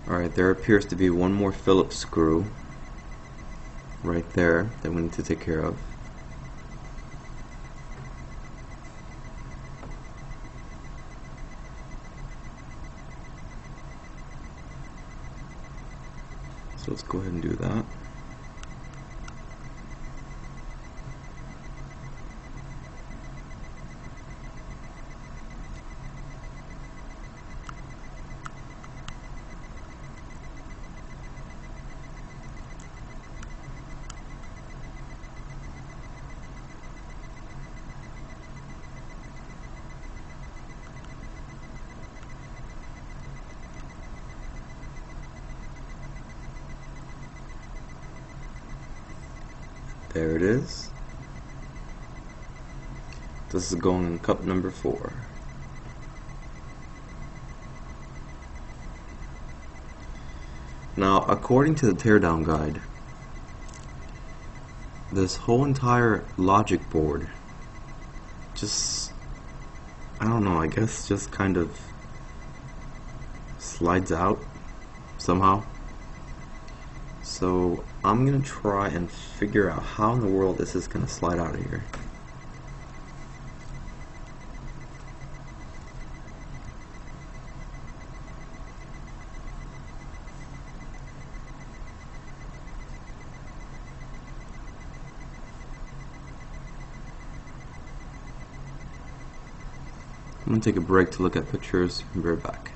Alright, there appears to be one more Phillips screw right there that we need to take care of. So let's go ahead and do that. There it is. This is going in cup number 4. Now, according to the teardown guide, this whole entire logic board just, I don't know, I guess just kind of slides out somehow. So I'm gonna try and figure out how in the world this is gonna slide out of here. I'm gonna take a break to look at pictures and be right back.